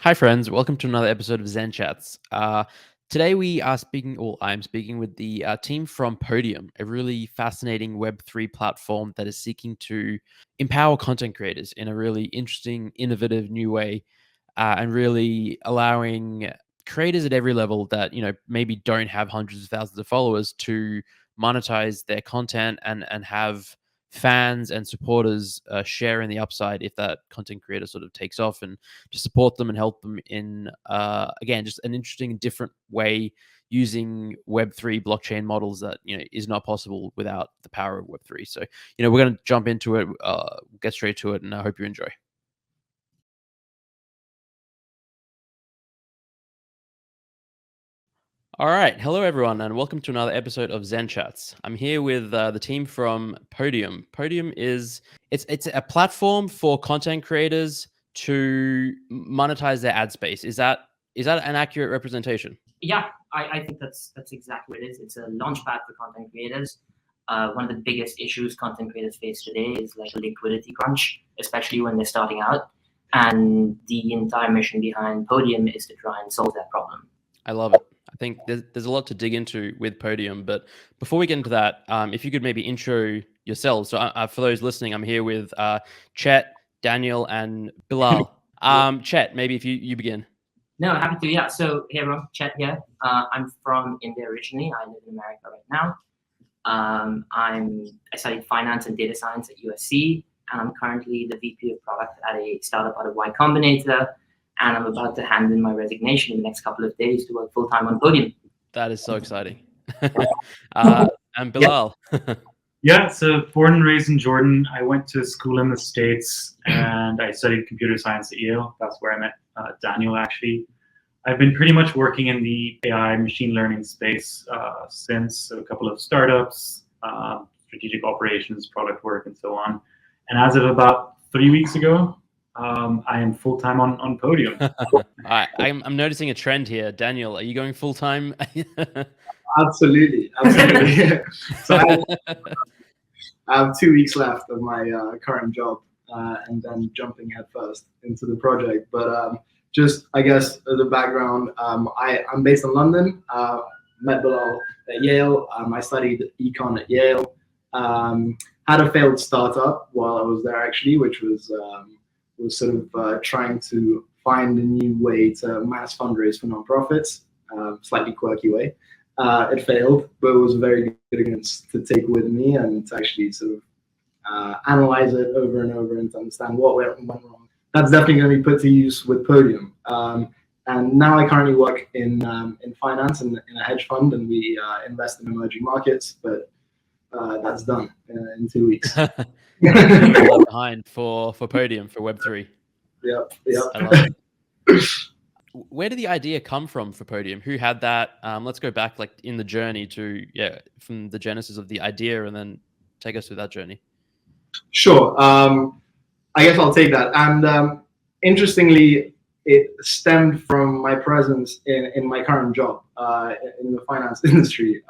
Hi, friends. Welcome to another episode of ZenChats. Today we are speaking, or I'm speaking with the team from Podium, a really fascinating Web3 platform that is seeking to empower content creators in a really interesting, innovative new way, and really allowing creators at every level that maybe don't have hundreds of thousands of followers to monetize their content and have fans and supporters share in the upside if that content creator sort of takes off, and to support them and help them in again just an interesting different way using Web3 blockchain models that is not possible without the power of Web3. So we're going to jump into it, get straight to it, and I hope you enjoy. All right. Hello, everyone, and welcome to another episode of ZenChats. I'm here with the team from Podium. Podium is it's a platform for content creators to monetize their ad space. Is that an accurate representation? Yeah, I think that's exactly what it is. It's a launchpad for content creators. One of the biggest issues content creators face today is like a liquidity crunch, especially when they're starting out. And the entire mission behind Podium is to try and solve that problem. I love it. I think there's a lot to dig into with Podium, but before we get into that, if you could maybe intro yourselves. So for those listening, I'm here with Chet, Daniel, and Bilal. Chet, maybe if you begin. No, happy to. Yeah. So hey everyone, Chet here. I'm from India originally. I live in America right now. I studied finance and data science at USC, and I'm currently the VP of product at a startup out of Y Combinator. And I'm about to hand in my resignation in the next couple of days to work full-time on Podium. That is so exciting. And Bilal. Yeah, so born and raised in Jordan. I went to school in the States and I studied computer science at Yale. That's where I met Daniel, actually. I've been pretty much working in the AI machine learning space since, so a couple of startups, strategic operations, product work, and so on. And as of about 3 weeks ago, I am full-time on Podium. I'm noticing a trend here. Daniel, are you going full-time? Absolutely. So I have 2 weeks left of my current job, and then jumping headfirst into the project. But just, I guess, the background, I'm based in London, met Bilal at Yale. I studied econ at Yale. Had a failed startup while I was there, actually, which was sort of trying to find a new way to mass fundraise for nonprofits, slightly quirky way. It failed, but it was a very good experience to take with me and to actually sort of analyze it over and over and to understand what went wrong. That's definitely going to be put to use with Podium. And now I currently work in finance and in a hedge fund, and we invest in emerging markets, but that's done in 2 weeks. Behind for Podium for Web3. Yep. I love it. Where did the idea come from for Podium? Who had that? Let's go back like in the journey to from the genesis of the idea, and then take us through that journey. Sure. I guess I'll take that. And interestingly, it stemmed from my presence in my current job in the finance industry.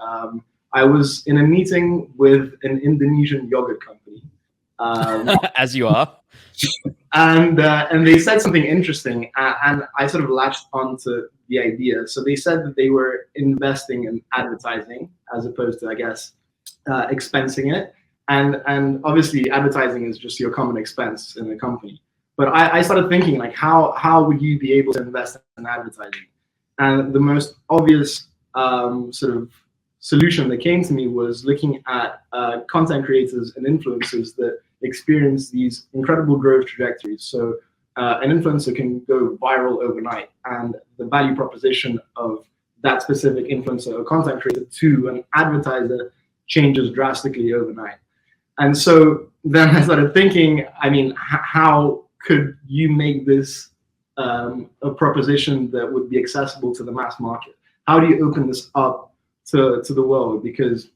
I was in a meeting with an Indonesian yogurt company. As you are. And they said something interesting, and I sort of latched onto the idea. So they said that they were investing in advertising as opposed to, I guess, expensing it. And obviously, advertising is just your common expense in a company. But I started thinking, like, how would you be able to invest in advertising? And the most obvious sort of solution that came to me was looking at content creators and influencers that experience these incredible growth trajectories. So an influencer can go viral overnight, and the value proposition of that specific influencer or content creator to an advertiser changes drastically overnight. And so then I started thinking, I mean, how could you make this a proposition that would be accessible to the mass market? How do you open this up to the world? Because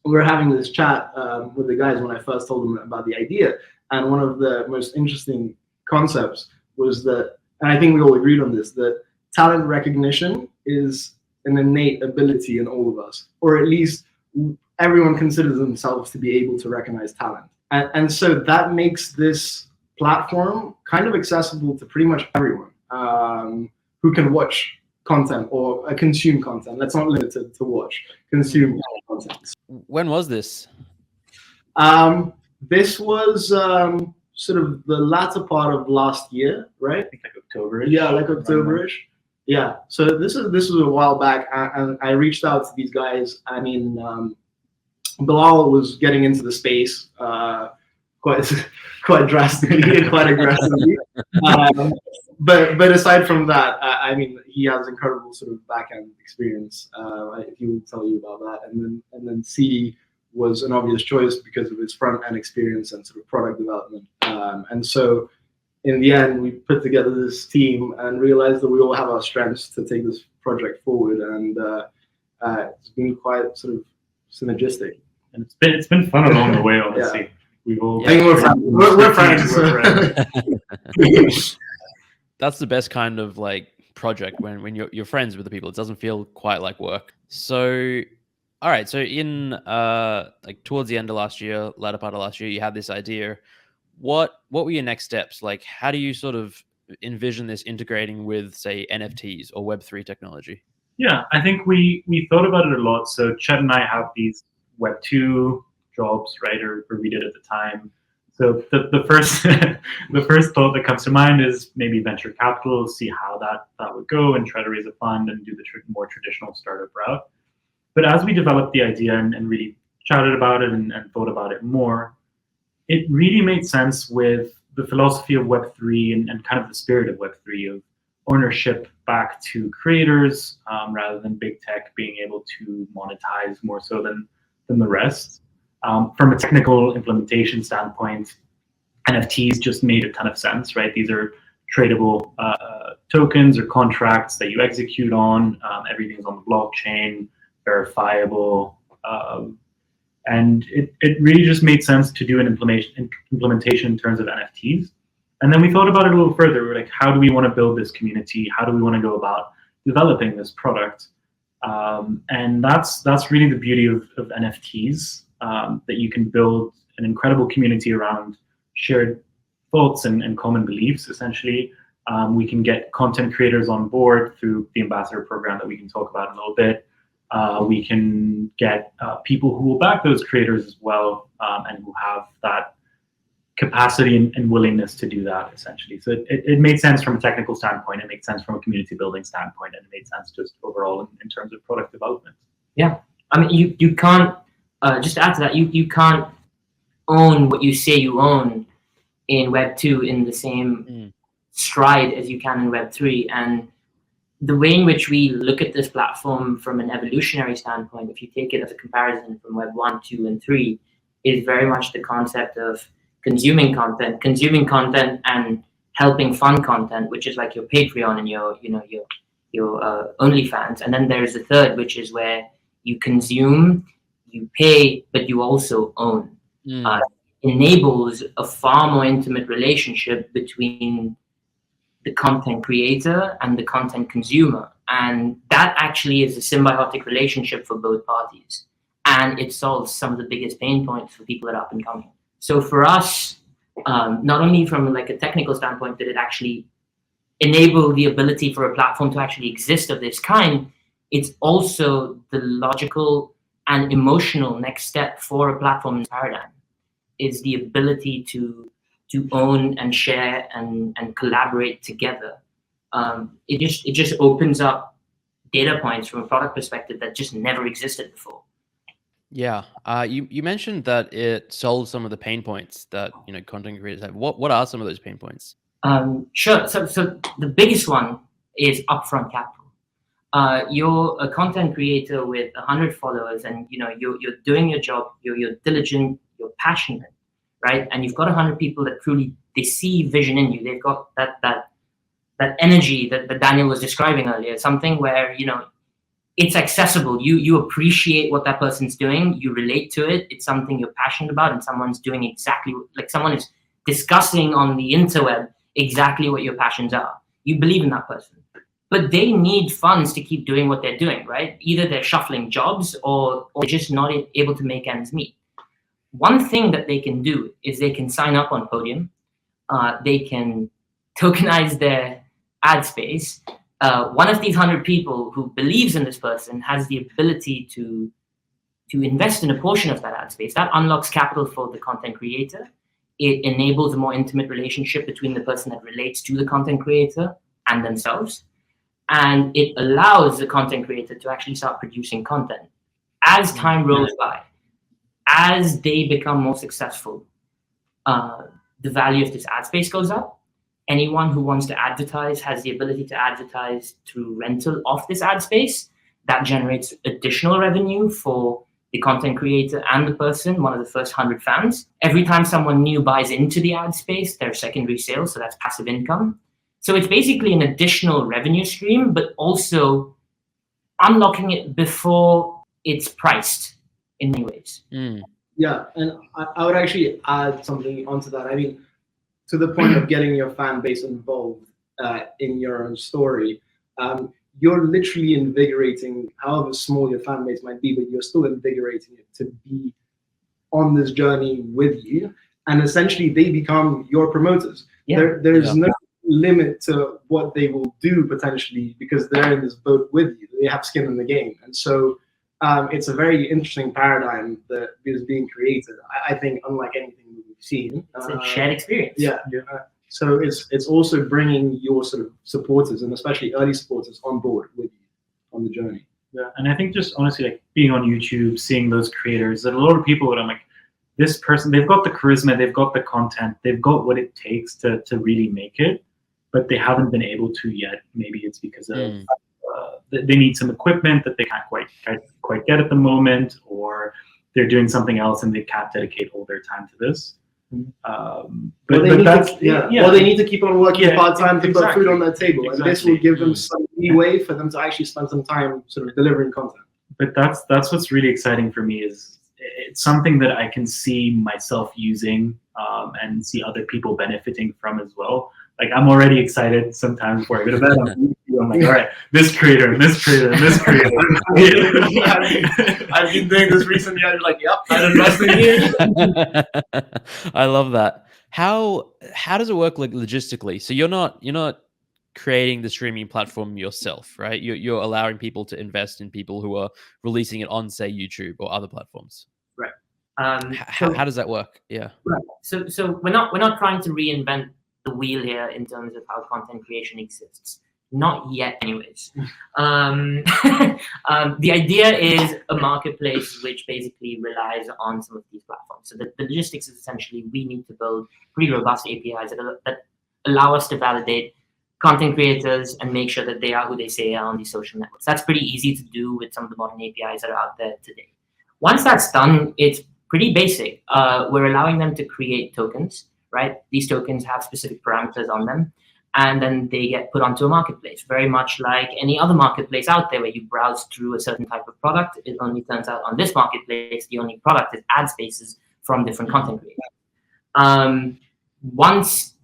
we were having this chat with the guys when I first told them about the idea. And one of the most interesting concepts was that, and I think we all agreed on this, that talent recognition is an innate ability in all of us, or at least everyone considers themselves to be able to recognize talent. And so that makes this platform kind of accessible to pretty much everyone. who can watch content or consume content. Let's not limit it to watch, consume content. When was this? This was sort of the latter part of last year, right? I think like October-ish. Yeah, like October-ish. Yeah. So this was a while back, and I reached out to these guys. I mean, Bilal was getting into the space quite drastically and quite aggressively. But aside from that, I mean, he has incredible sort of back-end experience. He will tell you about that. And then C was an obvious choice because of his front-end experience and sort of product development. And so in the end, we put together this team and realized that we all have our strengths to take this project forward. And it's been quite sort of synergistic. And it's been fun along the way, honestly. Yeah. We've all I think we're friends. That's the best kind of like project when you're friends with the people. It doesn't feel quite like work. So, all right. So in like towards the end of last year, latter part of last year, you had this idea. What were your next steps? Like, how do you sort of envision this integrating with, say, NFTs or Web3 technology? Yeah, I think we thought about it a lot. So Chet and I have these Web2 jobs, right, or we did at the time. So the first the first thought that comes to mind is maybe venture capital, see how that would go, and try to raise a fund and do the more traditional startup route. But as we developed the idea and really chatted about it and thought about it more, it really made sense with the philosophy of Web3 and kind of the spirit of Web3 of ownership back to creators rather than big tech being able to monetize more so than the rest. From a technical implementation standpoint, NFTs just made a ton of sense, right? These are tradable tokens or contracts that you execute on. Everything's on the blockchain, verifiable. And it really just made sense to do an implementation in terms of NFTs. And then we thought about it a little further. We're like, how do we want to build this community? How do we want to go about developing this product? And that's really the beauty of NFTs, that you can build an incredible community around shared thoughts and common beliefs, essentially. We can get content creators on board through the ambassador program that we can talk about in a little bit. We can get people who will back those creators as well, and who have that capacity and willingness to do that, essentially. So it made sense from a technical standpoint, it made sense from a community building standpoint, and it made sense just overall in terms of product development. Yeah, I mean, you can't, just to add to that, you can't own what you say you own in Web 2 in the same stride as you can in Web 3. And the way in which we look at this platform from an evolutionary standpoint, if you take it as a comparison from Web 1, 2, and 3, is very much the concept of consuming content and helping fund content, which is like your Patreon and your OnlyFans. And then there's the third, which is where you consume, you pay, but you also own. Enables a far more intimate relationship between the content creator and the content consumer. And that actually is a symbiotic relationship for both parties. And it solves some of the biggest pain points for people that are up and coming. So for us, not only from like a technical standpoint did it actually enable the ability for a platform to actually exist of this kind, it's also the logical and emotional next step for a platform paradigm, is the ability to own and share and collaborate together. It just opens up data points from a product perspective that just never existed before. Yeah, you mentioned that it solves some of the pain points that content creators have. What are some of those pain points? Sure. So the biggest one is upfront capital. You're a content creator with 100 followers, and you're doing your job. You're diligent. You're passionate, right? And you've got 100 people that truly they see vision in you. They've got that energy that Daniel was describing earlier. Something where it's accessible. You appreciate what that person's doing. You relate to it. It's something you're passionate about, and someone's doing exactly like someone is discussing on the interweb exactly what your passions are. You believe in that person, but they need funds to keep doing what they're doing, right? Either they're shuffling jobs or they're just not able to make ends meet. One thing that they can do is they can sign up on Podium. They can tokenize ad space, one of these 100 people who believes in this person has the ability to invest in a portion of that ad space. That unlocks capital for the content creator. It enables a more intimate relationship between the person that relates to the content creator and themselves. And it allows the content creator to actually start producing content. As time rolls by, as they become more successful, the value of this ad space goes up. Anyone who wants to advertise has the ability to advertise through rental of this ad space. That generates additional revenue for the content creator and the person, one of the first 100 fans. Every time someone new buys into the ad space, there's secondary sales, so that's passive income. So it's basically an additional revenue stream, but also unlocking it before it's priced in many ways. Yeah, and I would actually add something onto that. I mean, to the point of getting your fan base involved in your own story, you're literally invigorating, however small your fan base might be, but you're still invigorating it to be on this journey with you. And essentially, they become your promoters. Yeah. There's no limit to what they will do potentially because they're in this boat with you. They have skin in the game. And so it's a very interesting paradigm that is being created. I think unlike anything we've seen. It's a shared experience. Yeah. So it's also bringing your sort of supporters and especially early supporters on board with you on the journey. Yeah, and I think just honestly, like being on YouTube, seeing those creators, that a lot of people that I'm like, this person, they've got the charisma, they've got the content, they've got what it takes to really make it, but they haven't been able to yet. Maybe it's because of they need some equipment that they can't quite get at the moment, or they're doing something else and they can't dedicate all their time to this. But they need to keep on working part-time to put food on their table, Exactly. and this will give them some leeway for them to actually spend some time sort of delivering content. But that's what's really exciting for me, is it's something that I can see myself using and see other people benefiting from as well. Like I'm already excited sometimes before I go to bed. I'm like, all right, this creator and this creator and this creator. I've been doing this recently. I'm like, yep, I'm investing here. I love that. How does it work like logistically? So you're not creating the streaming platform yourself, right? You're allowing people to invest in people who are releasing it on, say, YouTube or other platforms. Right. How does that work? Yeah. Right. So we're not trying to reinvent the wheel here in terms of how content creation exists. Not yet, anyways. The idea is a marketplace which basically relies on some of these platforms. So the logistics is essentially we need to build pretty robust APIs that allow us to validate content creators and make sure that they are who they say are on these social networks. That's pretty easy to do with some of the modern APIs that are out there today. Once that's done, it's pretty basic. We're allowing them to create tokens, right? These tokens have specific parameters on them, and then they get put onto a marketplace, very much like any other marketplace out there where you browse through a certain type of product. It only turns out on this marketplace, the only product is ad spaces from different content creators. Once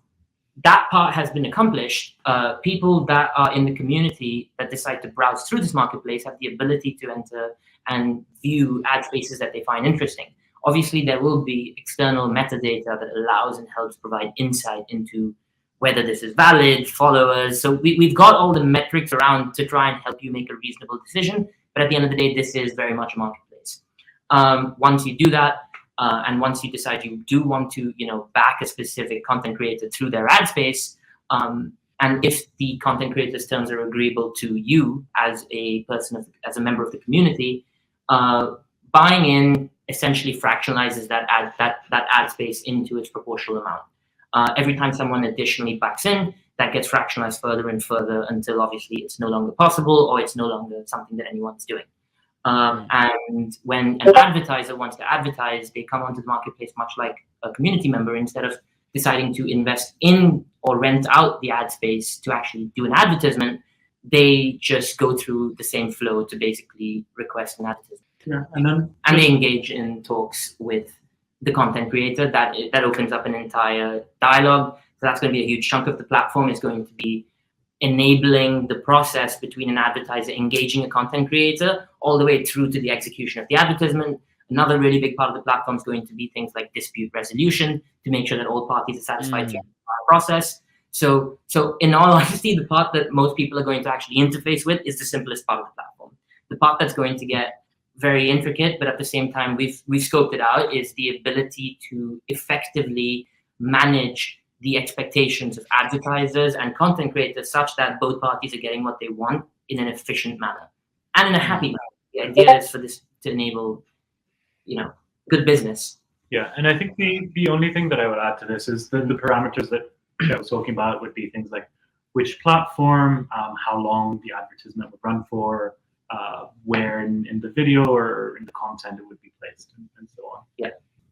that part has been accomplished, people that are in the community that decide to browse through this marketplace have the ability to enter and view ad spaces that they find interesting. Obviously, there will be external metadata that allows and helps provide insight into whether this is valid, followers. So we've got all the metrics around to try and help you make a reasonable decision. But at the end of the day, this is very much a marketplace. Once you do that, and once you decide you do want to, back a specific content creator through their ad space, and if the content creator's terms are agreeable to you as a person, as a member of the community, buying in essentially fractionalizes that ad space into its proportional amount. Every time someone additionally backs in, that gets fractionalized further and further until obviously it's no longer possible or it's no longer something that anyone's doing. And when an advertiser wants to advertise, they come onto the marketplace much like a community member. Instead of deciding to invest in or rent out the ad space to actually do an advertisement, they just go through the same flow to basically request an advertisement. Yeah, and they engage in talks with the content creator. That opens up an entire dialogue. So that's going to be a huge chunk of the platform. Is going to be enabling the process between an advertiser engaging a content creator all the way through to the execution of the advertisement. Another really big part of the platform is going to be things like dispute resolution to make sure that all parties are satisfied through the process. So in all honesty, the part that most people are going to actually interface with is the simplest part of the platform. The part that's going to get very intricate, but at the same time, we've scoped it out, is the ability to effectively manage the expectations of advertisers and content creators such that both parties are getting what they want in an efficient manner and in a happy manner. The idea is for this to enable, good business. Yeah, and I think the only thing that I would add to this is the parameters that I was talking about would be things like which platform, how long the advertisement would run for, where in the video or in the content it would be placed, and so on. Yeah.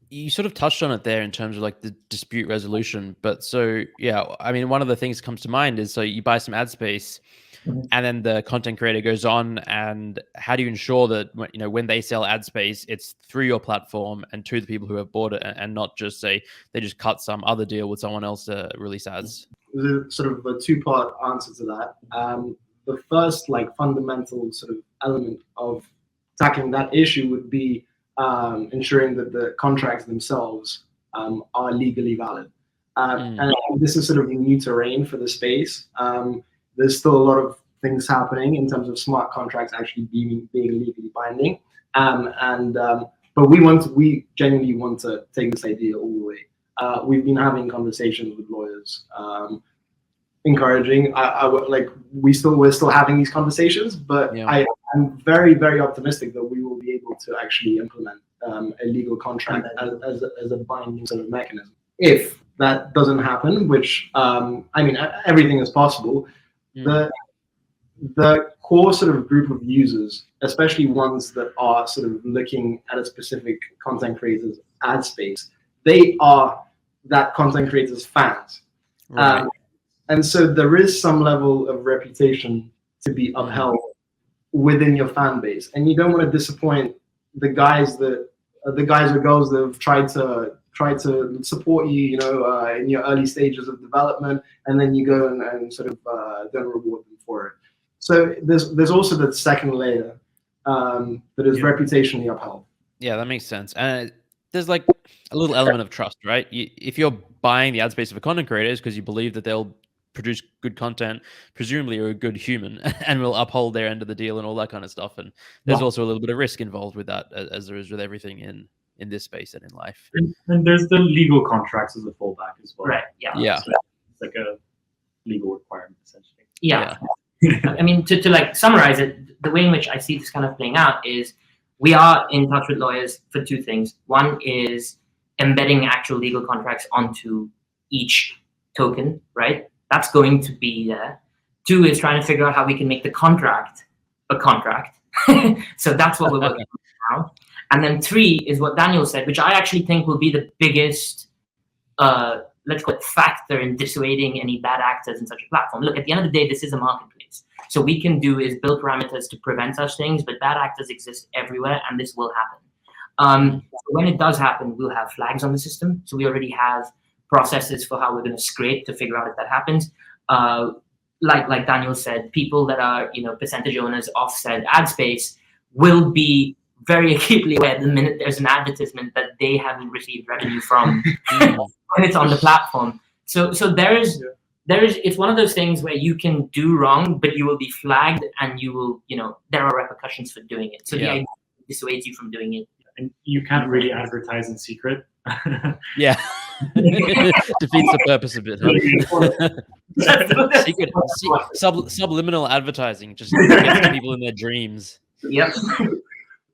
You sort of touched on it there in terms of like the dispute resolution. But so, yeah, I mean, one of the things that comes to mind is, so you buy some ad space and then the content creator goes on, and how do you ensure that, when they sell ad space, it's through your platform and to the people who have bought it, and not just say they just cut some other deal with someone else to release ads? There's sort of a two-part answer to that. The first, fundamental sort of element of tackling that issue would be ensuring that the contracts themselves are legally valid. And this is sort of new terrain for the space. There's still a lot of things happening in terms of smart contracts actually being legally binding. But we genuinely want to take this idea all the way. We've been having conversations with lawyers, encouraging. We're still having these conversations, but yeah. I'm very, very optimistic that we will be able to actually implement a legal contract as a binding sort of mechanism. If that doesn't happen, which everything is possible, the core sort of group of users, especially ones that are sort of looking at a specific content creator's ad space, they are that content creator's fans. Right. And so there is some level of reputation to be upheld within your fan base, and you don't want to disappoint the guys or girls that have tried to support you, in your early stages of development, and then you go and sort of don't reward them for it. So there's also that second layer that is reputationally upheld. Yeah, that makes sense. And there's like a little element of trust, right? If you're buying the ad space of a content creator because you believe that they'll produce good content, presumably you're a good human and will uphold their end of the deal and all that kind of stuff. And there's also a little bit of risk involved with that, as there is with everything in this space and in life. And there's the legal contracts as a fallback as well. Right. Yeah. Yeah. So it's like a legal requirement essentially. Yeah. I mean, to summarize it, the way in which I see this kind of playing out is we are in touch with lawyers for two things. One is embedding actual legal contracts onto each token, right? That's going to be there. Two is trying to figure out how we can make the contract a contract. So that's what we're working on now. And then three is what Daniel said, which I actually think will be the biggest, let's call it, factor in dissuading any bad actors in such a platform. Look, at the end of the day, this is a marketplace. So we can do is build parameters to prevent such things, but bad actors exist everywhere, and this will happen. So when it does happen, we'll have flags on the system. So we already have processes for how we're going to scrape to figure out if that happens. Like Daniel said, people that are percentage owners of said ad space will be very acutely aware the minute there's an advertisement that they haven't received revenue from when it's on the platform. So there is it's one of those things where you can do wrong, but you will be flagged, and you will there are repercussions for doing it. So the idea dissuades you from doing it. And you can't really advertise in secret. Yeah. Defeats the purpose of it. Huh? Secret, subliminal advertising just gets people in their dreams. Yep.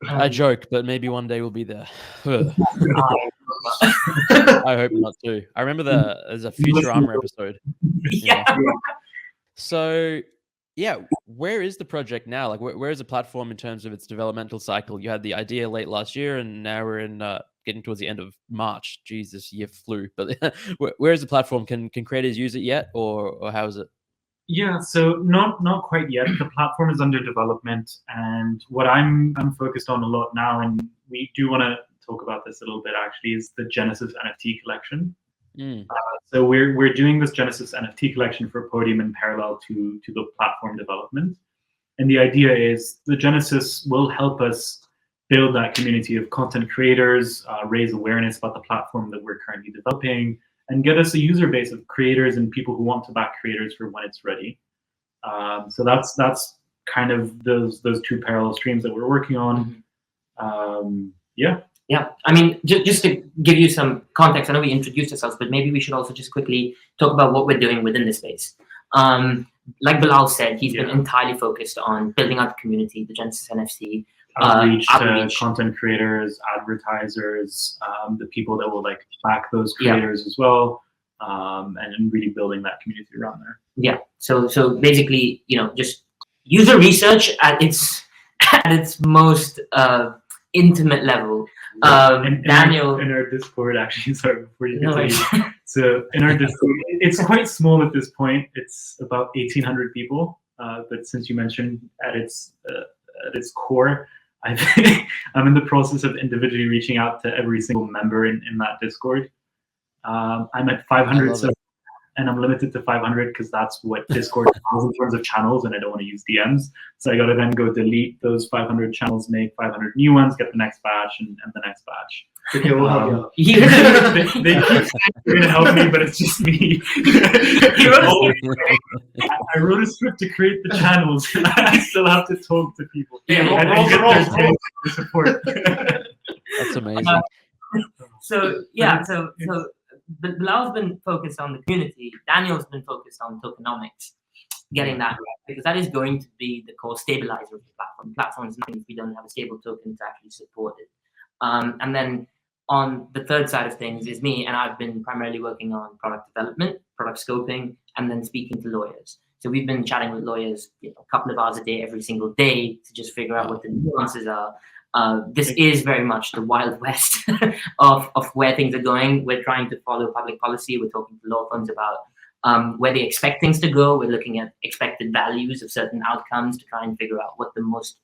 I joke, but maybe one day we'll be there. I hope not too. I remember there's a Futurama episode. Yeah. So, yeah, where is the project now? Like, where is the platform in terms of its developmental cycle? You had the idea late last year, and now we're in getting towards the end of March. Jeez, this year flew. But where is the platform? Can creators use it yet, or how is it? Yeah, so not quite yet. The platform is under development, and what I'm focused on a lot now, and we do want to talk about this a little bit actually, is the Genesis NFT collection. So we're doing this Genesis NFT collection for Podium in parallel to the platform development, and the idea is the Genesis will help us build that community of content creators, raise awareness about the platform that we're currently developing, and get us a user base of creators and people who want to back creators for when it's ready. So that's kind of those two parallel streams that we're working on. Yeah, I mean, just to give you some context, I know we introduced ourselves, but maybe we should also just quickly talk about what we're doing within the space. Like Bilal said, he's been entirely focused on building out the community, the Genesis NFT, outreach to content creators, advertisers, the people that will like back those creators as well, and really building that community around there. Yeah. So basically, just user research at its most intimate level. Daniel in our Discord, actually, sorry, before you continue. So in our Discord, it's quite small at this point. It's about 1,800 people. But since you mentioned at its core, I think I'm in the process of individually reaching out to every single member in that Discord. I'm at 500, and I'm limited to 500 because that's what Discord has in terms of channels, and I don't want to use DMs. So I got to then go delete those 500 channels, make 500 new ones, get the next batch, and the next batch. Okay, we'll help you out. They keep saying they're going to help me, but it's just me. I wrote a script to create the channels. I still have to talk to people. Yeah, and get support. That's amazing. So Bilal's been focused on the community. Daniel's been focused on tokenomics, getting that right, because that is going to be the core stabilizer of the platform. The platform is nothing if we don't have a stable token to actually support it. And then on the third side of things is me, and I've been primarily working on product development, product scoping, and then speaking to lawyers. So we've been chatting with lawyers a couple of hours a day, every single day, to just figure out what the nuances are. This is very much the Wild West of where things are going. We're trying to follow public policy. We're talking to law firms about where they expect things to go. We're looking at expected values of certain outcomes to try and figure out what the most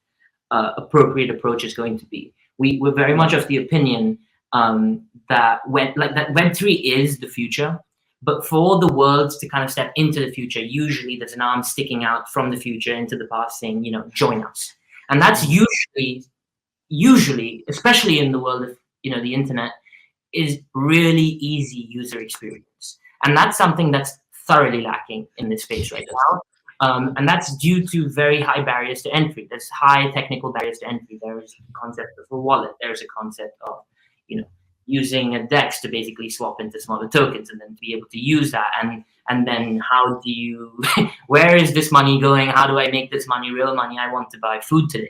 appropriate approach is going to be. We're very much of the opinion that Web3 is the future, but for the world to kind of step into the future, usually there's an arm sticking out from the future into the past saying, join us. And that's usually, especially in the world of the internet, is really easy user experience, and that's something that's thoroughly lacking in this space right now. And that's due to very high barriers to entry. There's high technical barriers to entry. There is a concept of a wallet. There's a concept of using a DEX to basically swap into smaller tokens and then to be able to use that. And then how do you? Where is this money going? How do I make this money real money? I want to buy food today.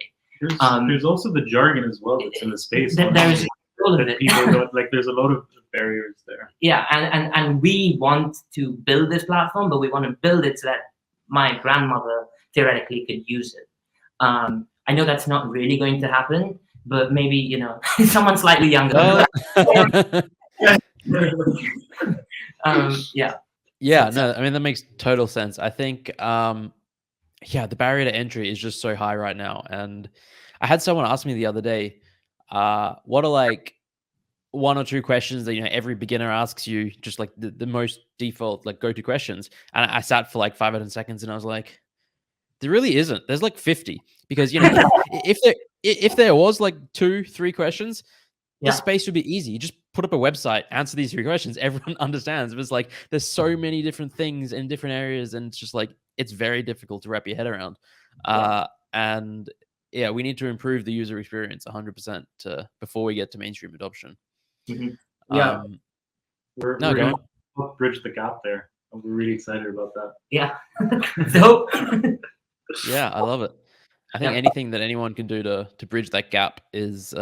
There's also the jargon as well that's in the space. There's all of it. People don't, there's a lot of barriers there. Yeah, and we want to build this platform, but we want to build it so that my grandmother theoretically could use it. I know that's not really going to happen, but maybe someone slightly younger. Yeah, no, I mean that makes total sense. I think the barrier to entry is just so high right now. And I had someone ask me the other day, what are one or two questions that every beginner asks you, just like the most default go-to questions? And I sat for 500 seconds and I was like, there really isn't. There's 50, because if there was 2-3 questions, the space would be easy. You just put up a website, answer these 3 questions, everyone understands. But it's there's so many different things in different areas, and it's just it's very difficult to wrap your head around. And yeah, we need to improve the user experience 100% before we get to mainstream adoption. Mm-hmm. We're going to help bridge the gap there. We're really excited about that. Yeah. So yeah, I love it. I think anything that anyone can do to bridge that gap is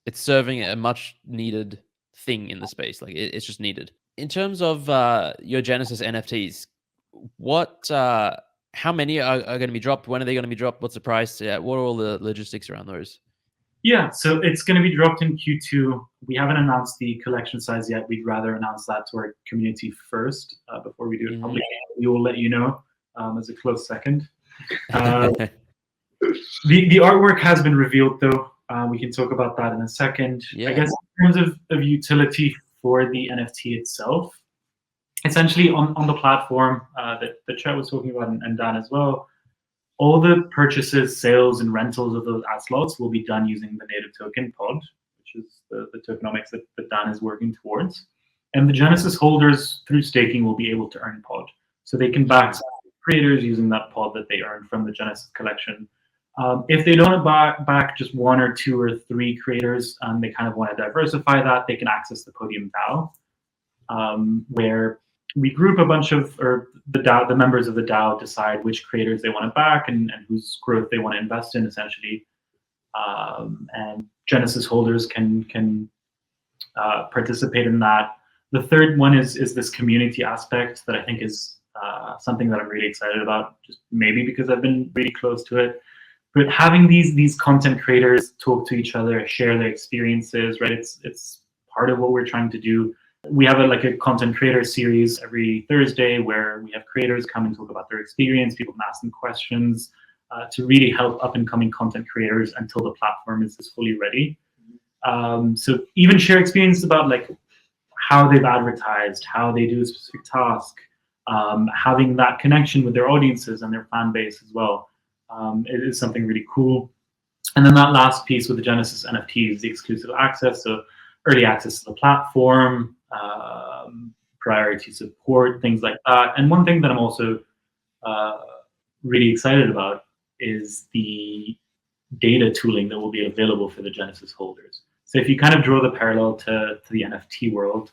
it's serving a much needed thing in the space. It's just needed. In terms of your Genesis NFTs, how many are going to be dropped? When are they going to be dropped? What's the price? Yeah, what are all the logistics around those? Yeah, so it's going to be dropped in Q2. We haven't announced the collection size yet. We'd rather announce that to our community first before we do it publicly. We will let you know as a close second. The artwork has been revealed, though. We can talk about that in a second. I guess in terms of utility for the NFT itself, essentially on the platform that Chet was talking about, and Dan as well, all the purchases, sales, and rentals of those ad slots will be done using the native token Pod, which is the tokenomics that Dan is working towards. And the Genesis holders, through staking, will be able to earn pod. So they can back creators using that pod that they earned from the Genesis collection. If they don't back just 1 or 2 or 3 creators, and they kind of want to diversify that, they can access the Podium DAO, where we group a bunch of, or the members of the DAO decide which creators they want to back and whose growth they want to invest in, essentially. And Genesis holders can participate in that. The third one is this community aspect that I think is something that I'm really excited about, just maybe because I've been really close to it. But having these content creators talk to each other, share their experiences, right? It's part of what we're trying to do. We have a content creator series every Thursday where we have creators come and talk about their experience. People can ask them questions to really help up and coming content creators until the platform is fully ready. So even share experience about how they've advertised, how they do a specific task, having that connection with their audiences and their fan base as well. It is something really cool. And then that last piece with the Genesis NFTs, the exclusive access, so early access to the platform, priority support, things like that. And one thing that I'm also really excited about is the data tooling that will be available for the Genesis holders. So if you kind of draw the parallel to the NFT world,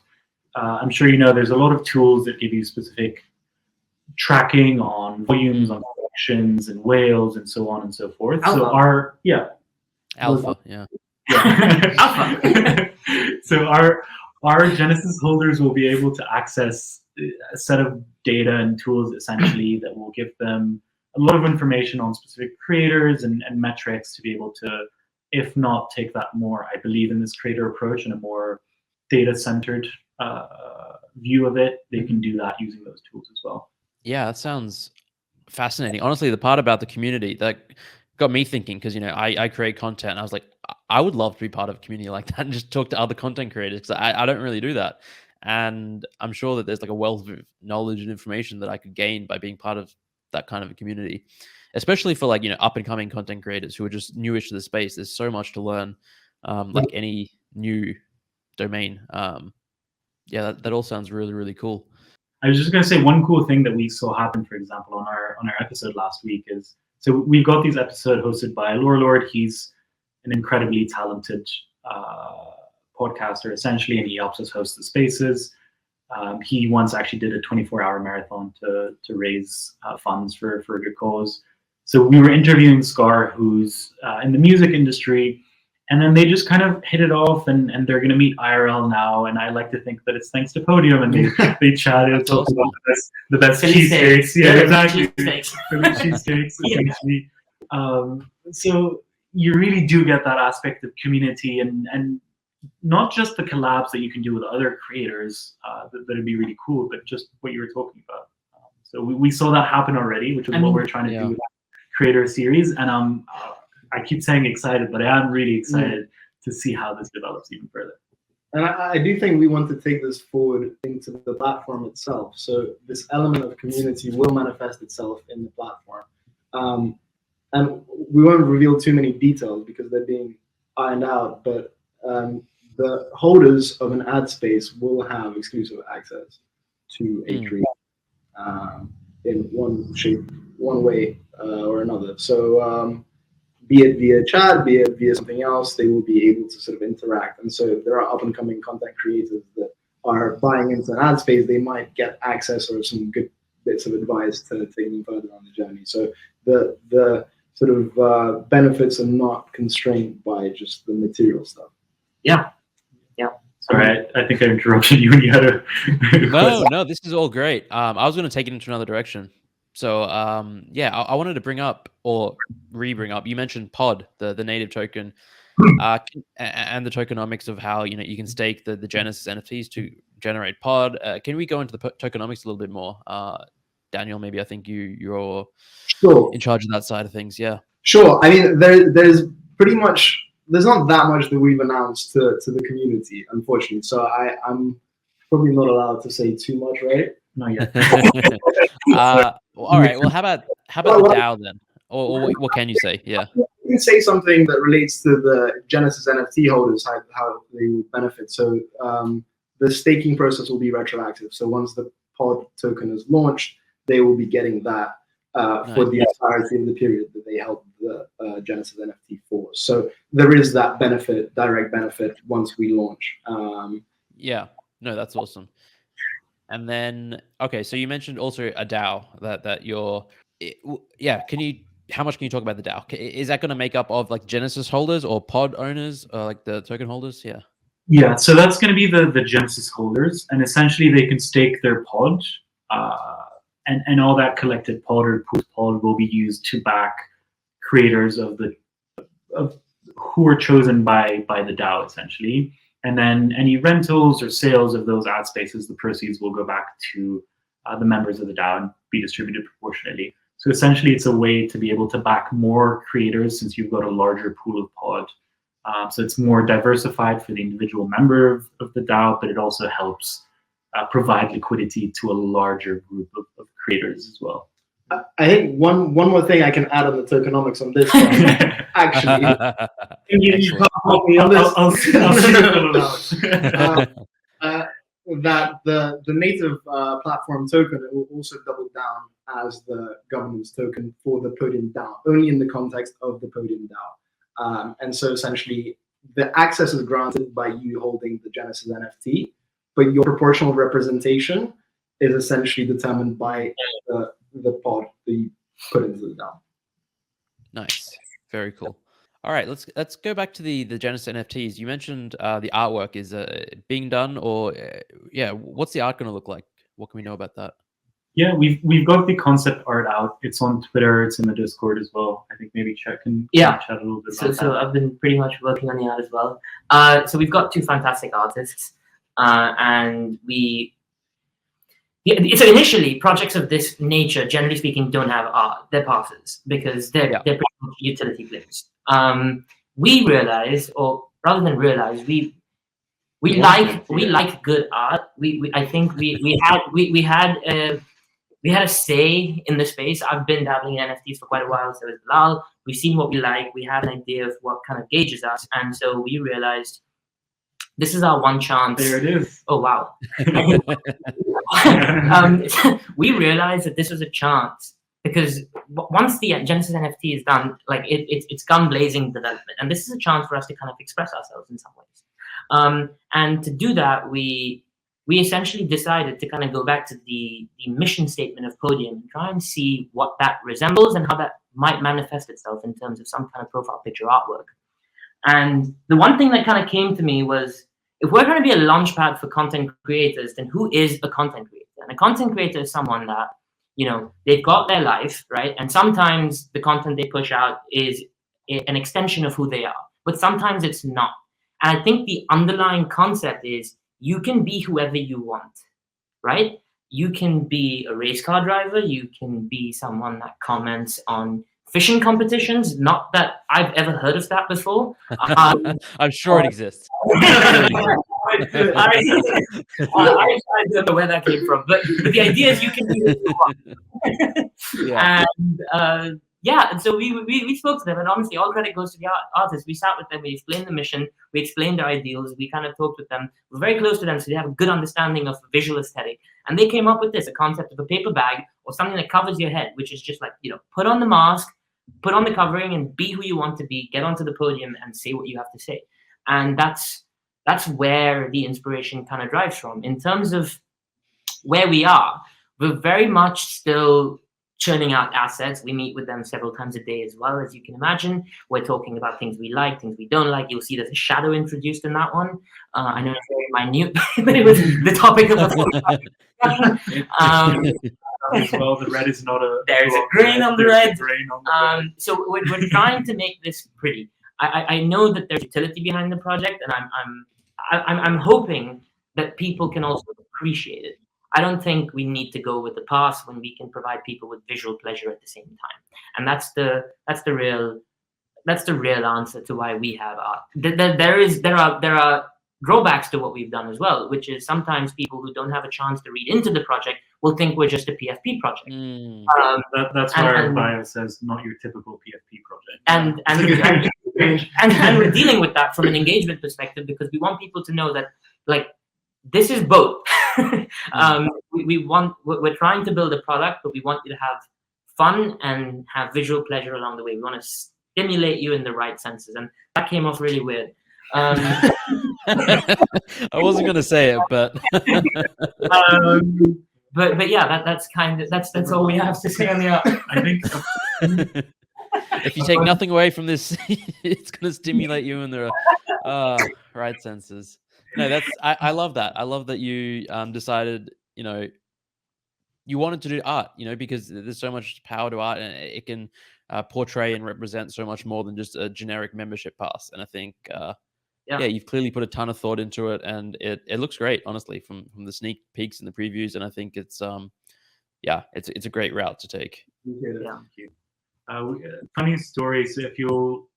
I'm sure you know there's a lot of tools that give you specific tracking on volumes, on collections and whales and so on and so forth. Alpha. So Alpha. So our Genesis holders will be able to access a set of data and tools essentially that will give them a lot of information on specific creators and metrics to be able to, if not take that more, I believe in this creator approach and a more data-centered view of it, they can do that using those tools as well. Yeah, that sounds fascinating. Honestly, the part about the community that got me thinking, because I create content, and I was like, I would love to be part of a community like that and just talk to other content creators, because I don't really do that. And I'm sure that there's a wealth of knowledge and information that I could gain by being part of that kind of a community, especially for up and coming content creators who are just newish to the space. There's so much to learn, like any new domain. Yeah, that all sounds really, really cool. I was just going to say one cool thing that we saw happen, for example, on our episode last week is, so we've got these episodes hosted by Lord. He's an incredibly talented podcaster, essentially, and he helps us host the spaces. He once actually did a 24-hour marathon to raise funds for a good cause. So we were interviewing Scar, who's in the music industry, and then they just kind of hit it off, and they're going to meet IRL now. And I like to think that it's thanks to Podium, and they chatted, talked about the best cheesesteaks. Yeah, exactly. Cheesesteaks, essentially. So you really do get that aspect of community, and not just the collabs that you can do with other creators that would be really cool, but just what you were talking about. So we saw that happen already, which is what we're trying to do with that creator series. And I keep saying excited, but I am really excited to see how this develops even further. And I do think we want to take this forward into the platform itself. So this element of community will manifest itself in the platform. And we won't reveal too many details because they're being ironed out, but the holders of an ad space will have exclusive access to a tree in one shape, one way or another. So be it via chat, be it via something else, they will be able to sort of interact. And so if there are up and coming content creators that are buying into an ad space, they might get access or some good bits of advice to take them further on the journey. So the sort of benefits are not constrained by just the material stuff. Yeah. Sorry, I think I interrupted you when you had a No, this is all great. I was going to take it into another direction. So yeah, I wanted to bring up or re-bring up. You mentioned Pod, the native token, and the tokenomics of how you can stake the Genesis NFTs to generate Pod. Can we go into the tokenomics a little bit more, Daniel? Maybe I think you're sure in charge of that side of things. Yeah. Sure. I mean, there's pretty much. There's not that much that we've announced to the community, unfortunately. So I'm probably not allowed to say too much, right? Not yet. All right. Well, how about the DAO then? Or what can you say? Yeah. You can say something that relates to the Genesis NFT holders, how they will benefit. So the staking process will be retroactive. So once the pod token is launched, they will be getting that for the entirety of the period that they held the Genesis NFT for. So there is that benefit, direct benefit, once we launch. Yeah, no, that's awesome. And then, okay, so you mentioned also a DAO that you're, yeah, how much can you talk about the DAO? Is that going to make up of like Genesis holders or pod owners, or like the token holders? Yeah. Yeah, so that's going to be the Genesis holders, and essentially they can stake their pod, and all that collected pod or pooled pod will be used to back creators of who are chosen by the DAO, essentially. And then any rentals or sales of those ad spaces, the proceeds will go back to the members of the DAO and be distributed proportionately. So essentially, it's a way to be able to back more creators since you've got a larger pool of pod. So it's more diversified for the individual member of the DAO, but it also helps provide liquidity to a larger group of creators as well. I think one more thing I can add on the tokenomics on this one. Actually, you can't help me on this. I'll that the native platform token will also double down as the governance token for the Podium DAO, only in the context of the Podium DAO. And so essentially, the access is granted by you holding the Genesis NFT, but your proportional representation is essentially determined by the pod that you put into the DAO. Nice, very cool. All right, let's go back to the Genesis NFTs. You mentioned the artwork is being done, or yeah, what's the art going to look like? What can we know about that? Yeah, we've got the concept art out. It's on Twitter. It's in the Discord as well. I think maybe Chet can chat a little bit about that. So I've been pretty much working on the art as well. So we've got two fantastic artists, and so initially, projects of this nature, generally speaking, don't have art. They're passes because they're pretty much utility players. We realize, or rather than realize, we like good art. I think we had a say in the space. I've been dabbling in NFTs for quite a while, so is Bilal. We've seen what we like. We have an idea of what kind of gauges us, and so we realized this is our one chance. There it is. Oh wow. We realized that this was a chance because once the Genesis NFT is done, like it's gun blazing development, and this is a chance for us to kind of express ourselves in some ways. And to do that, we essentially decided to kind of go back to the mission statement of Podium and try and see what that resembles and how that might manifest itself in terms of some kind of profile picture artwork. And the one thing that kind of came to me was, if we're going to be a launchpad for content creators, then who is a content creator? And a content creator is someone that, they've got their life, right? And sometimes the content they push out is an extension of who they are, but sometimes it's not. And I think the underlying concept is you can be whoever you want, right? You can be a race car driver. You can be someone that comments on fishing competitions. Not that I've ever heard of that before. I'm sure it exists. I don't know where that came from, but the idea is you can do it. And so we spoke to them, and honestly, all credit goes to the artists. We sat with them, we explained the mission, we explained their ideals, we kind of talked with them. We're very close to them, so they have a good understanding of visual aesthetic. And they came up with this, a concept of a paper bag or something that covers your head, which is just like, put on the mask, put on the covering, and be who you want to be, get onto the podium and say what you have to say. And that's where the inspiration kind of drives from. In terms of where we are, we're very much still churning out assets. We meet with them several times a day as well, as you can imagine. We're talking about things we like, things we don't like. You'll see there's a shadow introduced in that one. I know it's very minute, but it was the topic of the as well, the red is not a. There's a grain on the red. So we're trying to make this pretty. I know that there's utility behind the project, and I'm hoping that people can also appreciate it. I don't think we need to go with the past when we can provide people with visual pleasure at the same time, and that's the real answer to why we have art. There are drawbacks to what we've done as well, which is sometimes people who don't have a chance to read into the project will think we're just a PFP project. That's why our bio says not your typical PFP project. And we're dealing with that from an engagement perspective, because we want people to know that, like, this is both. We're trying to build a product, but we want you to have fun and have visual pleasure along the way. We want to stimulate you in the right senses, and that came off really weird. I wasn't going to say it, but but yeah, that's all we have to say on the art. I think if you take nothing away from this, it's going to stimulate you in the right senses. No, I love that. I love that you decided, you wanted to do art, because there's so much power to art, and it can portray and represent so much more than just a generic membership pass. And I think, you've clearly put a ton of thought into it, and it looks great, honestly, from the sneak peeks and the previews. And I think it's it's a great route to take. Yeah. Thank you. Funny story. So if you'll,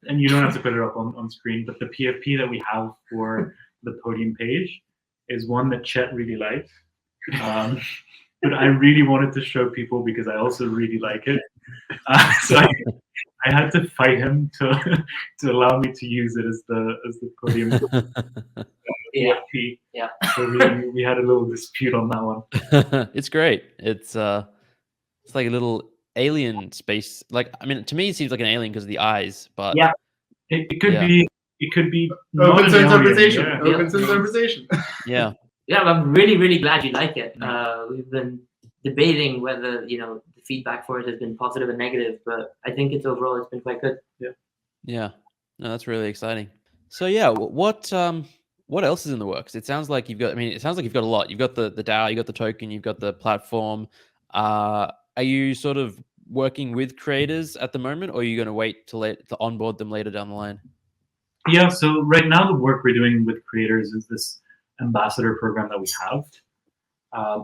and you don't have to put it up on screen, but the PFP that we have for the Podium page is one that Chet really liked. But I really wanted to show people because I also really like it. So I had to fight him to allow me to use it as the Podium PFP. Yeah. So we had a little dispute on that one. It's great. It's like a little alien space. Like, I mean, to me, it seems like an alien because of the eyes. But yeah, it could be. It could be open to interpretation. Yeah. Open to interpretation. Yeah. Yeah, I'm really, really glad you like it. We've been debating whether, the feedback for it has been positive or negative, but I think overall it's been quite good. Yeah. No, that's really exciting. So yeah, what else is in the works? It sounds like you've got a lot. You've got the DAO, you've got the token, you've got the platform. Are you sort of working with creators at the moment, or are you going to wait to onboard them later down the line? Yeah, so right now the work we're doing with creators is this ambassador program that we have.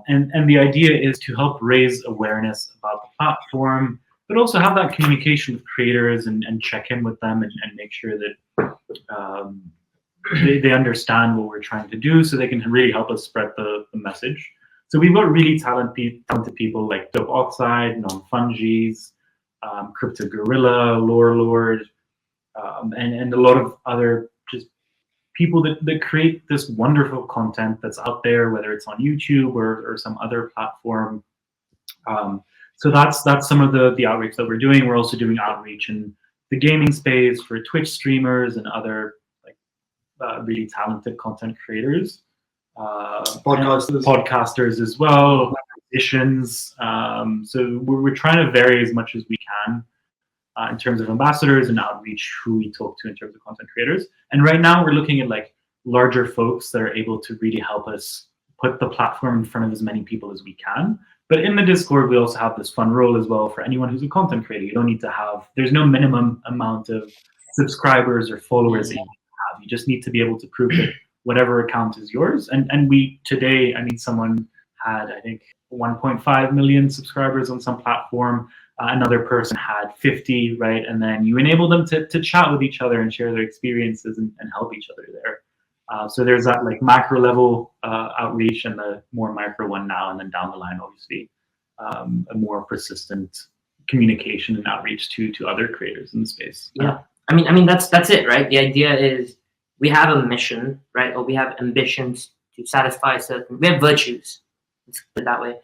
And the idea is to help raise awareness about the platform, but also have that communication with creators and check in with them and make sure that they understand what we're trying to do so they can really help us spread the message. So we've got really talented people like Dope Oxide, Non-Fungies, Crypto Gorilla, Lore Lord, and a lot of other just people that create this wonderful content that's out there, whether it's on YouTube or some other platform. So that's some of the outreach that we're doing. We're also doing outreach in the gaming space for Twitch streamers and other really talented content creators. Podcasters as well, musicians. So we're trying to vary as much as we can in terms of ambassadors and outreach, who we talk to in terms of content creators. And right now we're looking at larger folks that are able to really help us put the platform in front of as many people as we can. But in the Discord, we also have this fun role as well for anyone who's a content creator. You don't need to have, there's no minimum amount of subscribers or followers that you need to have. You just need to be able to prove that whatever account is yours. And we today, someone had, I think, 1.5 million subscribers on some platform. Another person had 50, right? And then you enable them to chat with each other and share their experiences and help each other there. So there's that macro level outreach and the more micro one now, and then down the line, obviously, a more persistent communication and outreach to other creators in the space. Yeah, I mean that's it, right? The idea is we have a mission, right? Or we have ambitions to satisfy we have virtues, let's put it that way.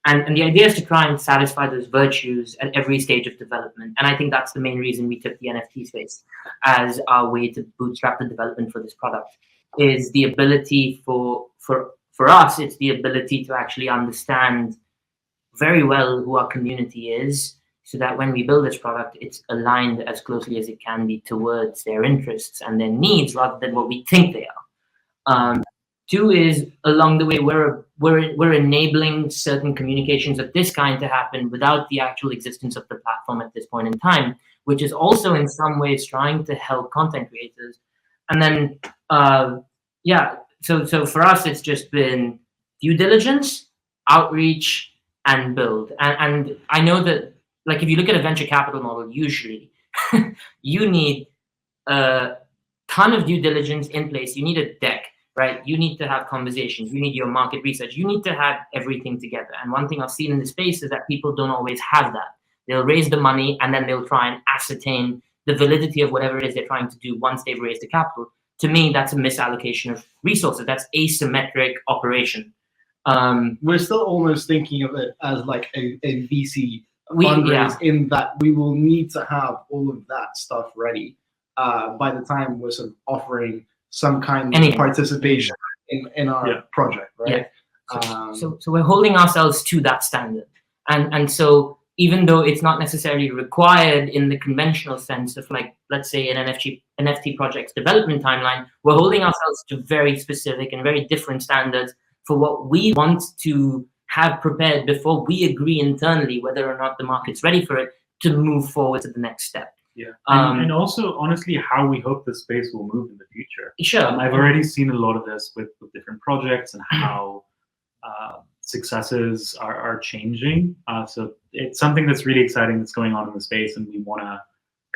And the idea is to try and satisfy those virtues at every stage of development. And I think that's the main reason we took the NFT space as our way to bootstrap the development for this product, is the ability for us, it's the ability to actually understand very well who our community is, so that when we build this product, it's aligned as closely as it can be towards their interests and their needs rather than what we think they are. Two is, along the way, we're enabling certain communications of this kind to happen without the actual existence of the platform at this point in time, which is also in some ways trying to help content creators. And then, so for us, it's just been due diligence, outreach, and build. And I know that, if you look at a venture capital model, usually you need a ton of due diligence in place. You need a deck. Right? You need to have conversations. You need your market research. You need to have everything together. And one thing I've seen in the space is that people don't always have that. They'll raise the money and then they'll try and ascertain the validity of whatever it is they're trying to do once they've raised the capital. to me, that's a misallocation of resources. That's asymmetric operation. We're still almost thinking of it as like a VC fundraise, in that we will need to have all of that stuff ready by the time we're sort of offering some kind of participation in our project, right? So we're holding ourselves to that standard, and so even though it's not necessarily required in the conventional sense of, like, let's say an NFT project's development timeline, we're holding ourselves to very specific and very different standards for what we want to have prepared before we agree internally whether or not the market's ready for it to move forward to the next step. Yeah, and also, honestly, how we hope the space will move in the future. Sure. I've already seen a lot of this with different projects and how successes are changing. So it's something that's really exciting that's going on in the space, and we want to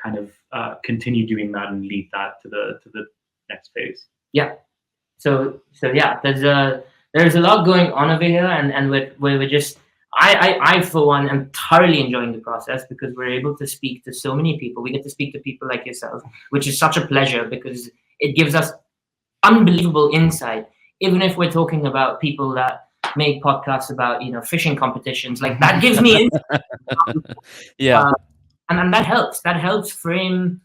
kind of continue doing that and lead that to the next phase. Yeah. So yeah, there's a lot going on over here, and we're just, I for one am thoroughly enjoying the process, because we're able to speak to so many people. We get to speak to people like yourself, which is such a pleasure, because it gives us unbelievable insight. Even if we're talking about people that make podcasts about, fishing competitions, like, that gives me insight. And that helps frame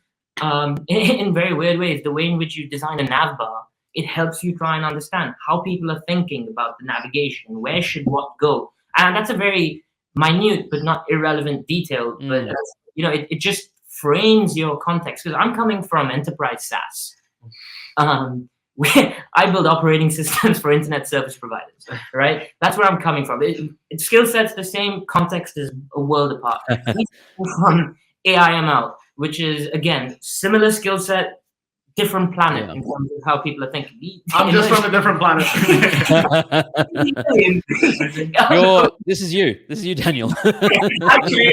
in very weird ways the way in which you design a nav bar. It helps you try and understand how people are thinking about the navigation, where should what go. And that's a very minute but not irrelevant detail, but it just frames your context, because I'm coming from enterprise SaaS. I build operating systems for internet service providers, right? That's where I'm coming from. Skill set's the same, context is a world apart. From AI/ML, which is, again, similar skill set, different planet in terms of how people are thinking. I'm just from a different planet. This is you, Daniel. Actually,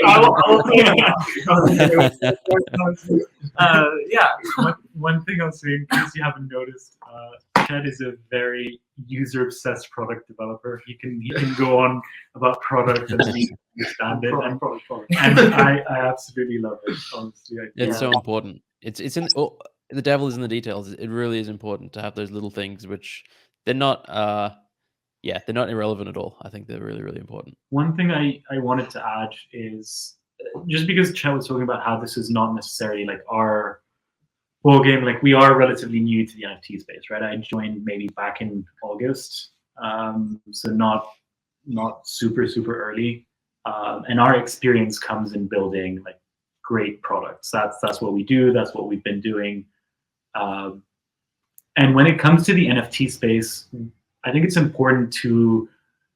One thing I'll say, in case you haven't noticed, Ted is a very user-obsessed product developer. He can go on about product and understand it, and I absolutely love it. Honestly, it's so important. It's in. The devil is in the details. It really is important to have those little things, which they're not they're not irrelevant at all. I think they're really, really important. One thing I wanted to add is, just because Chet was talking about how this is not necessarily like our ball game, like, we are relatively new to the NFT space, right? I joined maybe back in August, so not super early, and our experience comes in building like great products. That's what we do. That's what we've been doing. And when it comes to the NFT space, I think it's important to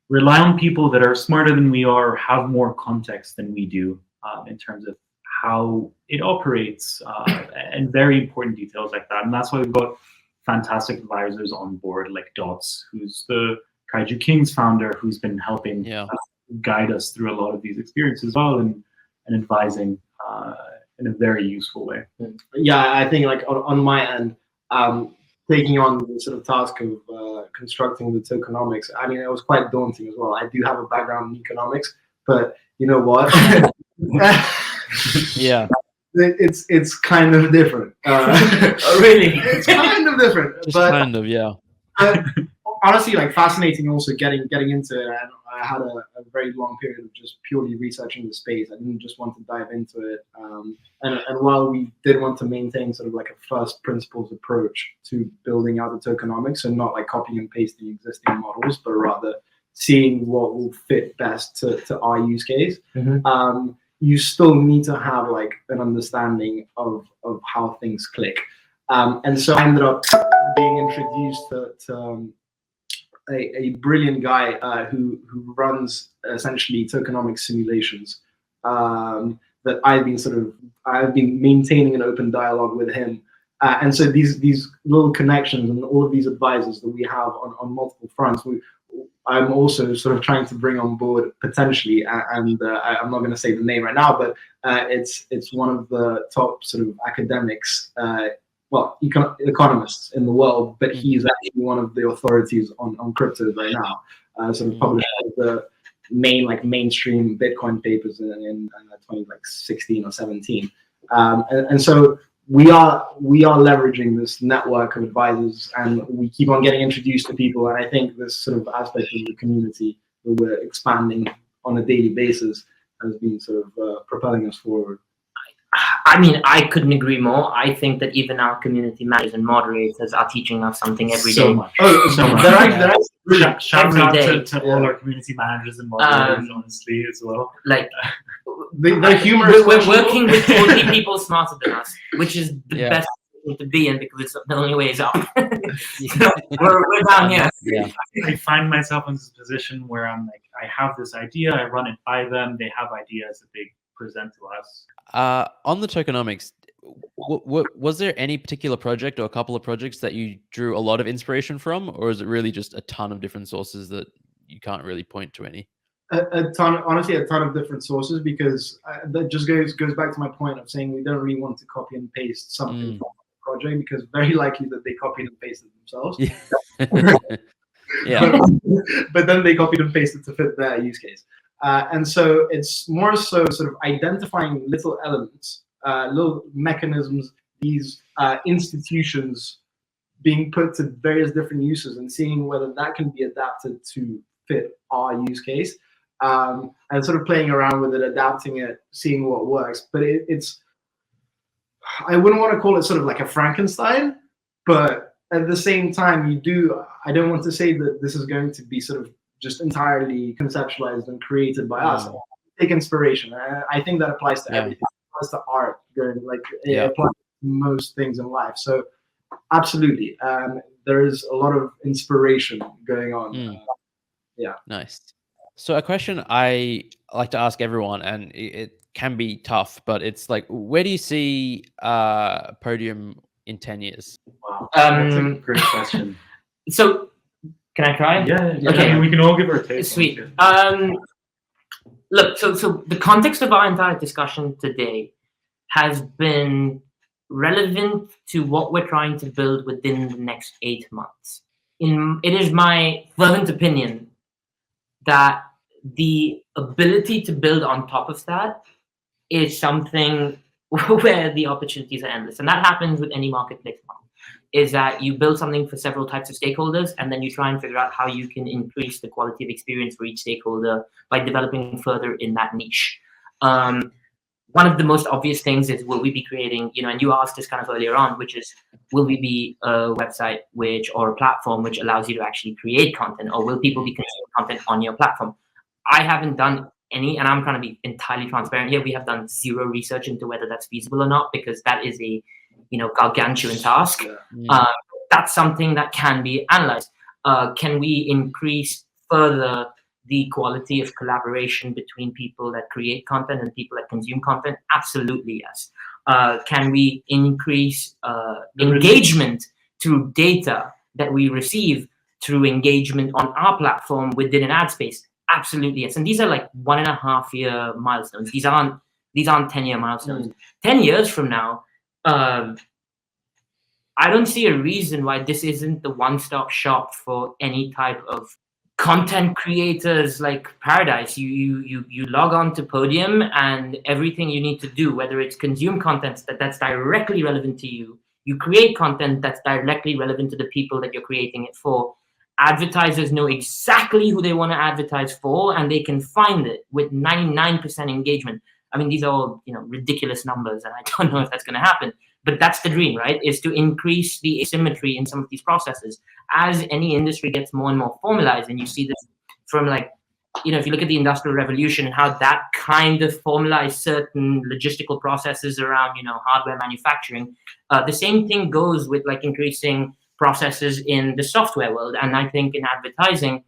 rely on people that are smarter than we are, have more context than we do, in terms of how it operates, and very important details like that. And that's why we've got fantastic advisors on board, like Dots, who's the Kaiju Kings founder, who's been helping guide us through a lot of these experiences as well, and advising in a very useful way. Yeah, I think, like, on my end, taking on the sort of task of constructing the tokenomics, I mean, it was quite daunting as well. I do have a background in economics, but you know what? Yeah, it's kind of different. Really, it's kind of different. Just but kind of, yeah. Honestly, like, fascinating also getting into it. And I had a very long period of just purely researching the space. I didn't just want to dive into it. And while we did want to maintain sort of like a first principles approach to building out the tokenomics, and not like copying and pasting existing models, but rather seeing what will fit best to our use case, you still need to have like an understanding of how things click. And so I ended up being introduced to a brilliant guy who runs essentially tokenomics simulations, that I've been maintaining an open dialogue with him. And so these little connections and all of these advisors that we have on multiple fronts, I'm also sort of trying to bring on board potentially, and I'm not going to say the name right now, but it's one of the top sort of academics, economists in the world, but he's actually one of the authorities on crypto right now. Sort of published the mainstream Bitcoin papers in 2016 or 17, and so we are leveraging this network of advisors, and we keep on getting introduced to people. And I think this sort of aspect of the community that we're expanding on a daily basis has been sort of propelling us forward. I mean, I couldn't agree more. I think that even our community managers and moderators are teaching us something every day. So much. Oh, so much. Shout out day. to all our community managers and moderators, honestly, as well. Like, the humor. We're working with 40 people smarter than us, which is the best thing to be in, because it's the only way is up. So we're down here. Yeah. I find myself in this position where I'm like, I have this idea, I run it by them, they have ideas that they present to us. On the tokenomics, was there any particular project or a couple of projects that you drew a lot of inspiration from, or is it really just a ton of different sources that you can't really point to any? A ton, honestly, a ton of different sources, because that just goes back to my point of saying we don't really want to copy and paste something from a project, because very likely that they copied and pasted themselves. Yeah. But then they copied and pasted to fit their use case. And so it's more so sort of identifying little elements, little mechanisms, these institutions being put to various different uses, and seeing whether that can be adapted to fit our use case, and sort of playing around with it, adapting it, seeing what works. But it's, I wouldn't want to call it sort of like a Frankenstein, but at the same time, I don't want to say that this is going to be sort of just entirely conceptualized and created by us. Take inspiration. I think that applies to everything. It applies to art, it applies to most things in life. So absolutely, there is a lot of inspiration going on. Nice. So a question I like to ask everyone, and it can be tough, but it's like, where do you see Podium in 10 years? Wow, that's a great question. So, can I try? Yeah. Okay. I mean, we can all give our take. Sweet. Look, so the context of our entire discussion today has been relevant to what we're trying to build within the next 8 months. It is my fervent opinion that the ability to build on top of that is something where the opportunities are endless. And that happens with any marketplace model, is that you build something for several types of stakeholders, and then you try and figure out how you can increase the quality of experience for each stakeholder by developing further in that niche. One of the most obvious things is, will we be creating, and you asked this kind of earlier on, which is, will we be a website or a platform which allows you to actually create content, or will people be consuming content on your platform? I haven't done any, and I'm trying to be entirely transparent here. We have done zero research into whether that's feasible or not, because that is a gargantuan task. That's something that can be analyzed. Can we increase further the quality of collaboration between people that create content and people that consume content? Absolutely, yes. Can we increase engagement through data that we receive through engagement on our platform within an ad space? Absolutely, yes. And these are like 1.5 year milestones. These aren't 10-year milestones. 10 years from now, I don't see a reason why this isn't the one-stop shop for any type of content creators like paradise. You log on to Podium, and everything you need to do, whether it's consume content that's directly relevant to you, you create content that's directly relevant to the people that you're creating it for. Advertisers know exactly who they want to advertise for, and they can find it with 99% engagement. I mean, these are all ridiculous numbers, and I don't know if that's going to happen. But that's the dream, right? Is to increase the asymmetry in some of these processes. As any industry gets more and more formalized, and you see this from if you look at the Industrial Revolution and how that kind of formalized certain logistical processes around, hardware manufacturing, the same thing goes with increasing processes in the software world. And I think in advertising,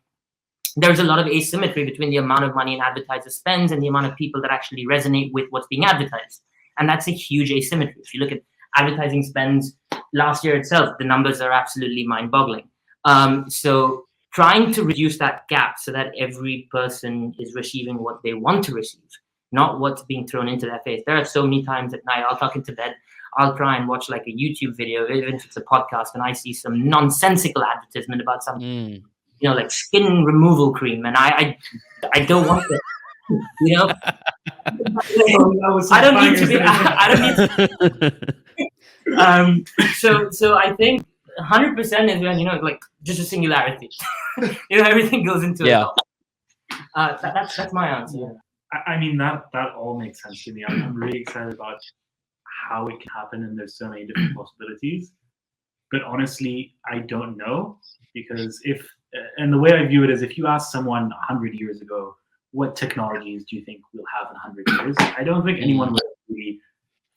there's a lot of asymmetry between the amount of money an advertiser spends and the amount of people that actually resonate with what's being advertised. And that's a huge asymmetry. If you look at advertising spends last year itself, the numbers are absolutely mind-boggling. So trying to reduce that gap so that every person is receiving what they want to receive, not what's being thrown into their face. There are so many times at night, I'll tuck into bed, I'll try and watch a YouTube video, even if it's a podcast, and I see some nonsensical advertisement about something, like skin removal cream, and I don't want it. I don't need to be. So I think 100% is when, like just a singularity. Everything goes into it. That's my answer. Yeah. I mean, that all makes sense to me. I'm really excited about how it can happen, and there's so many different possibilities. But honestly, I don't know, because and the way I view it is, if you ask someone 100 years ago, what technologies do you think we'll have in 100 years? I don't think anyone would really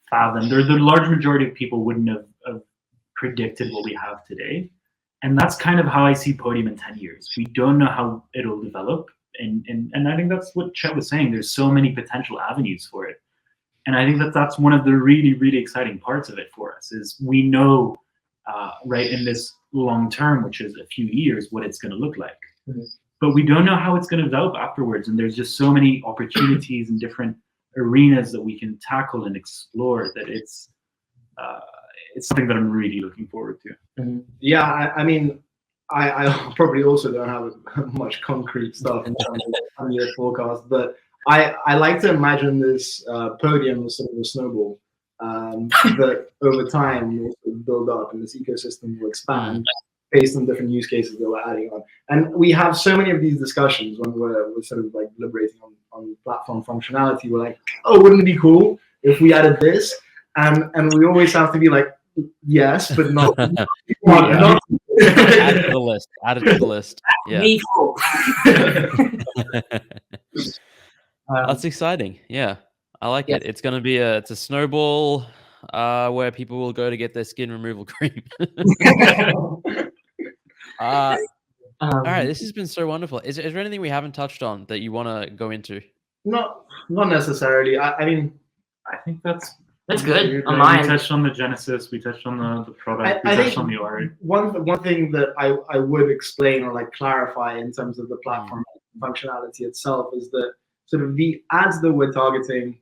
fathom. The large majority of people wouldn't have predicted what we have today. And that's kind of how I see Podium in 10 years. We don't know how it'll develop. And I think that's what Chet was saying. There's so many potential avenues for it. And I think that's one of the really, really exciting parts of it for us, is we know right in this long term, which is a few years, what it's going to look like. Mm-hmm. But we don't know how it's going to develop afterwards. And there's just so many opportunities and different arenas that we can tackle and explore, that it's something that I'm really looking forward to. Mm-hmm. Yeah, I mean, I probably also don't have much concrete stuff in terms of 100-year forecast, but I like to imagine this Podium as sort of a snowball that over time will build up, and this ecosystem will expand based on different use cases that we're adding on. And we have so many of these discussions when we're sort of like deliberating on platform functionality. We're like, oh, wouldn't it be cool if we added this? And we always have to be like, yes, but not. not Add it to the list. Add it to the list. Yeah. Me too. That's exciting. Yeah, I like it. It's going to be it's a snowball where people will go to get their skin removal cream. All right, this has been so wonderful. Is there anything we haven't touched on that you want to go into? Not necessarily. I mean, I think that's good. We touched on the genesis. We touched on the product. We touched on the art. One thing that I would explain or like clarify in terms of the platform functionality itself is that sort of the ads that we're targeting,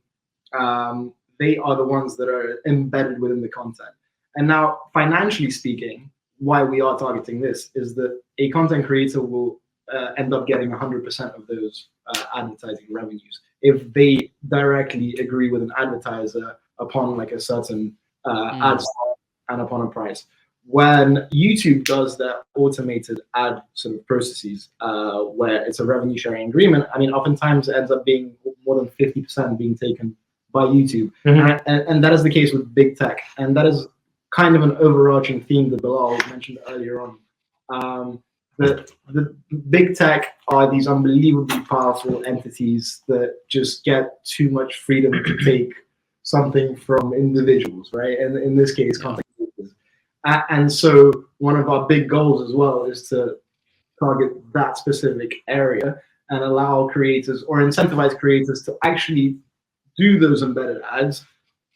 they are the ones that are embedded within the content. And now, financially speaking, why we are targeting this is that a content creator will end up getting 100% of those advertising revenues if they directly agree with an advertiser upon like a certain ad spot and upon a price. When YouTube does their automated ad sort of processes, where it's a revenue sharing agreement, I mean, oftentimes it ends up being more than 50% being taken by YouTube. Mm-hmm. And that is the case with big tech. And that is kind of an overarching theme that Bilal mentioned earlier on. The big tech are these unbelievably powerful entities that just get too much freedom to take something from individuals, right? And in this case, content creators. And so one of our big goals as well is to target that specific area and allow creators or incentivize creators to actually do those embedded ads,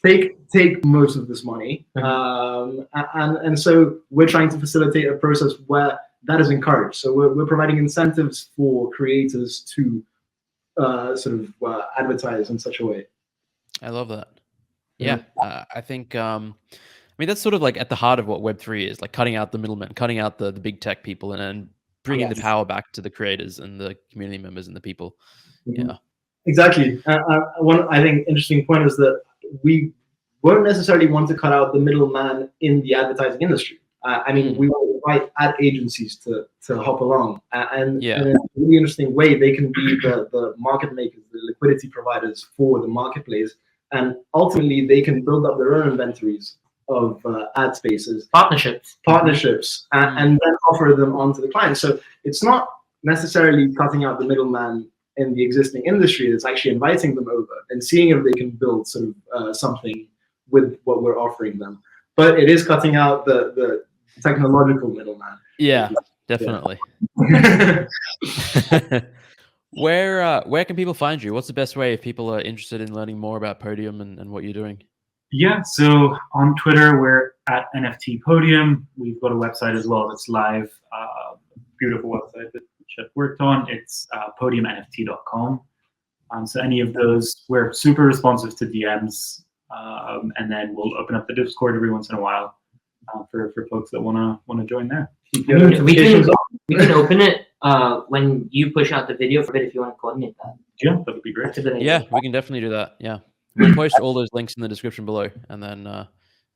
take most of this money. And so we're trying to facilitate a process where that is encouraged. So we're providing incentives for creators to sort of advertise in such a way. I love that. Yeah, I think, I mean, that's sort of like at the heart of what Web3 is, like cutting out the middlemen, cutting out the big tech people, and bringing the power back to the creators and the community members and the people. Yeah, exactly. One, I think, interesting point is that we won't necessarily want to cut out the middleman in the advertising industry. I mean, we want to invite ad agencies to hop along, and in a really interesting way, they can be the market makers, the liquidity providers for the marketplace, and ultimately they can build up their own inventories of ad spaces, partnerships, and then offer them onto the client. So it's not necessarily cutting out the middleman in the existing industry. It's actually inviting them over and seeing if they can build sort of something with what we're offering them. But it is cutting out the technological middleman. Yeah, definitely. Where can people find you? What's the best way if people are interested in learning more about Podium and what you're doing? Yeah, so on Twitter, we're at NFT Podium. We've got a website as well that's live. Beautiful website that Chet worked on. It's podiumnft.com. So any of those, we're super responsive to DMs. And then we'll open up the Discord every once in a while for folks that want to join there. We can open it when you push out the video for it if you want to coordinate that. Yeah, that would be great. Yeah, we can definitely do that. Yeah, we'll post all those links in the description below, and then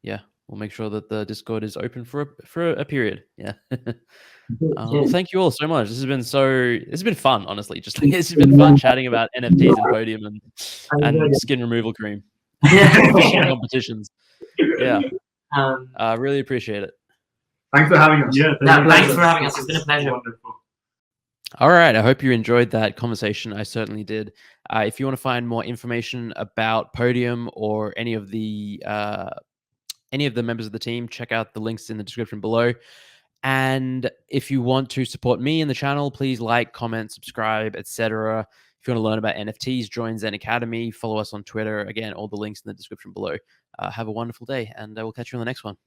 yeah, we'll make sure that the Discord is open for a period. Yeah. Well, Cheers. thank you all so much. It's been fun, honestly. Just it's been fun chatting about NFTs and Podium and skin removal cream competitions. Yeah. Really appreciate it. Thanks for having us. Yeah, Thanks for having us. It's been a pleasure. Wonderful. All right. I hope you enjoyed that conversation. I certainly did. If you want to find more information about Podium or any of the members of the team, check out the links in the description below. And if you want to support me in the channel, please like, comment, subscribe, etc. If you want to learn about NFTs, join ZenAcademy. Follow us on Twitter. Again, all the links in the description below. Have a wonderful day, and we'll catch you on the next one.